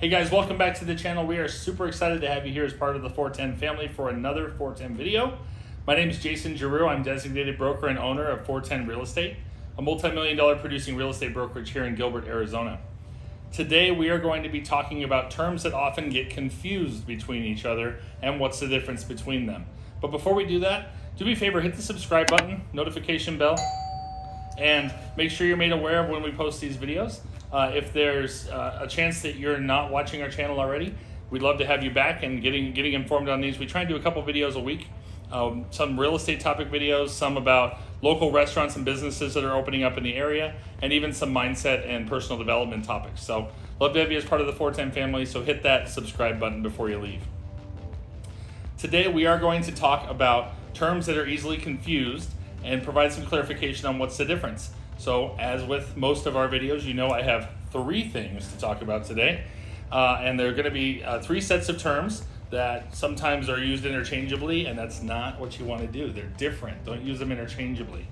Hey guys, welcome back to the channel. We are super excited to have you here as part of the 410 family for another 410 video. My name is Jason Geroux. I'm designated broker and owner of 410 Real Estate, a multi-million-dollar producing real estate brokerage here in Gilbert, Arizona. Today we are going to be talking about terms that often get confused between each other and what's the difference between them. But before we do that, do me a favor, hit the subscribe button, notification bell, and make sure you're made aware of when we post these videos. If there's a chance that you're not watching our channel already, we'd love to have you back and getting informed on these. We try and do a couple videos a week, some real estate topic videos, some about local restaurants and businesses that are opening up in the area, and even some mindset and personal development topics. So love to have you as part of the 410 family, so hit that subscribe button before you leave. Today we are going to talk about terms that are easily confused and provide some clarification on what's the difference. So as with most of our videos, you know I have three things to talk about today. And they're going to be three sets of terms that sometimes are used interchangeably, and that's not what you want to do. They're different. Don't use them interchangeably.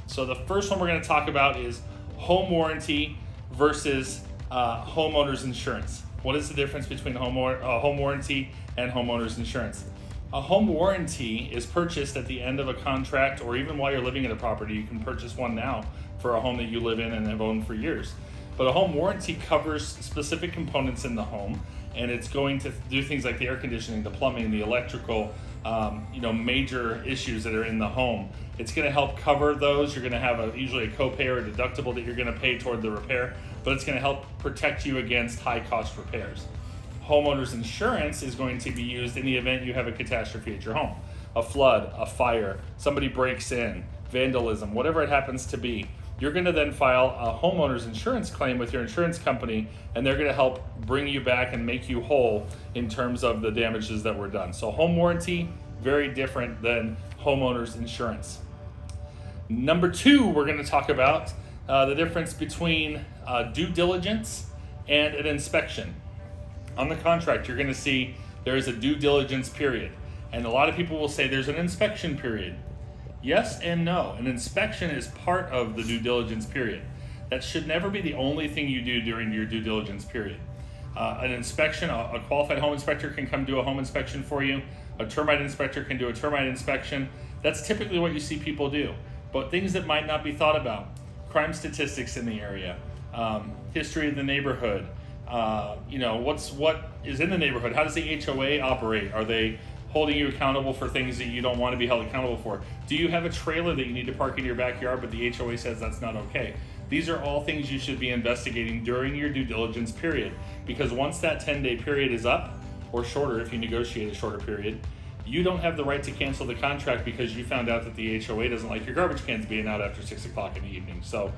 So the first one we're going to talk about is home warranty versus homeowner's insurance. What is the difference between home warranty and homeowner's insurance? A home warranty is purchased at the end of a contract, or even while you're living in a property. You can purchase one now for a home that you live in and have owned for years. But a home warranty covers specific components in the home, and it's going to do things like the air conditioning, the plumbing, the electrical, major issues that are in the home. It's going to help cover those. You're going to have usually a copay or a deductible that you're going to pay toward the repair, but it's going to help protect you against high cost repairs. Homeowner's insurance is going to be used in the event you have a catastrophe at your home. A flood, a fire, somebody breaks in, vandalism, whatever it happens to be. You're going to then file a homeowner's insurance claim with your insurance company, and they're going to help bring you back and make you whole in terms of the damages that were done. So home warranty, very different than homeowner's insurance. Number two, we're going to talk about the difference between due diligence and an inspection. On the contract, you're going to see there is a due diligence period, and a lot of people will say there's an inspection period. Yes and no. An inspection is part of the due diligence period. That should never be the only thing you do during your due diligence period. An inspection, a qualified home inspector can come do a home inspection for you. A termite inspector can do a termite inspection. That's typically what you see people do. But things that might not be thought about: crime statistics in the area, history of the neighborhood, what is in the neighborhood, how does the HOA operate? Are they holding you accountable for things that you don't want to be held accountable for? Do you have a trailer that you need to park in your backyard but the HOA says that's not okay? These are all things you should be investigating during your due diligence period, because once that 10-day period is up, or shorter if you negotiate a shorter period, you don't have the right to cancel the contract because you found out that the HOA doesn't like your garbage cans being out after 6 o'clock in the evening. So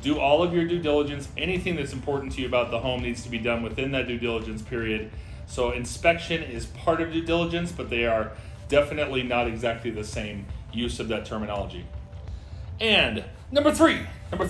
do all of your due diligence. Anything that's important to you about the home needs to be done within that due diligence period. So inspection is part of due diligence, but they are definitely not exactly the same use of that terminology. And number three, we're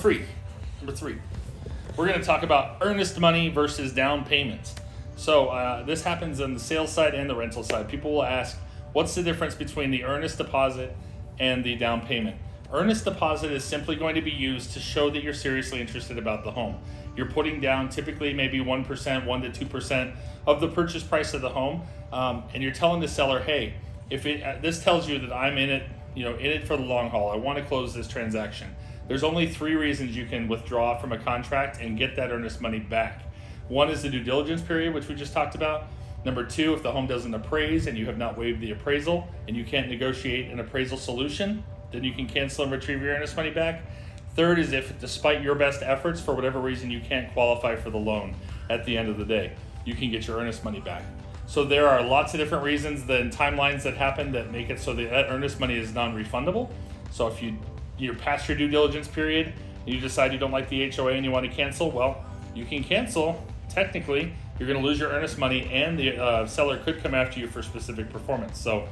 going to talk about earnest money versus down payment. So this happens on the sales side and the rental side. People will ask, what's the difference between the earnest deposit and the down payment? Earnest deposit is simply going to be used to show that you're seriously interested about the home. You're putting down typically maybe 1%, 1 to 2% of the purchase price of the home, and you're telling the seller, hey, this tells you that I'm in it for the long haul. I want to close this transaction. There's only three reasons you can withdraw from a contract and get that earnest money back. One is the due diligence period, which we just talked about. Number two, if the home doesn't appraise and you have not waived the appraisal and you can't negotiate an appraisal solution, then you can cancel and retrieve your earnest money back. Third is if, despite your best efforts, for whatever reason, you can't qualify for the loan at the end of the day, you can get your earnest money back. So there are lots of different reasons, then timelines that happen that make it so that earnest money is non-refundable. So if you're past your due diligence period and you decide you don't like the HOA and you want to cancel, well, you can cancel. Technically, you're going to lose your earnest money, and the seller could come after you for specific performance. So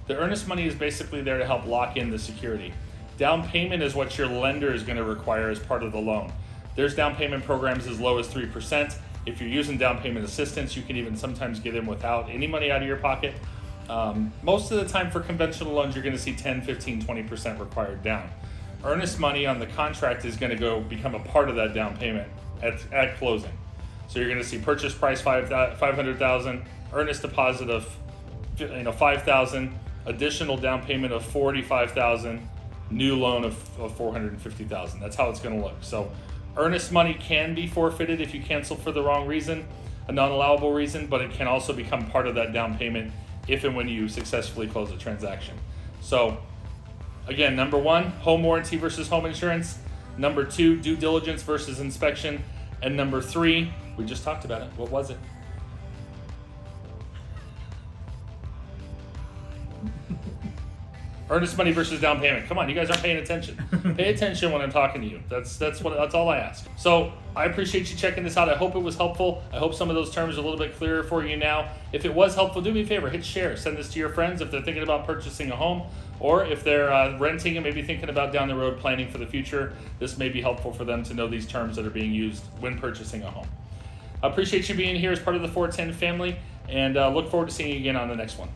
the earnest money is basically there to help lock in the security. Down payment is what your lender is going to require as part of the loan. There's down payment programs as low as 3%. If you're using down payment assistance, you can even sometimes get in without any money out of your pocket. Most of the time for conventional loans, you're going to see 10, 15, 20% required down. Earnest money on the contract is going to become a part of that down payment at closing. So you're going to see purchase price $500,000, earnest deposit of $5,000, additional down payment of $45,000, new loan of $450,000. That's how it's going to look. So earnest money can be forfeited if you cancel for the wrong reason, a non-allowable reason, but it can also become part of that down payment if and when you successfully close a transaction. So again, number 1, home warranty versus home insurance. Number 2, due diligence versus inspection. And number 3, we just talked about it. What was it? Earnest money versus down payment. Come on, you guys aren't paying attention. Pay attention when I'm talking to you. That's all I ask. So I appreciate you checking this out. I hope it was helpful. I hope some of those terms are a little bit clearer for you now. If it was helpful, do me a favor, hit share. Send this to your friends if they're thinking about purchasing a home, or if they're renting and maybe thinking about down the road planning for the future. This may be helpful for them to know these terms that are being used when purchasing a home. I appreciate you being here as part of the 410 family, and look forward to seeing you again on the next one.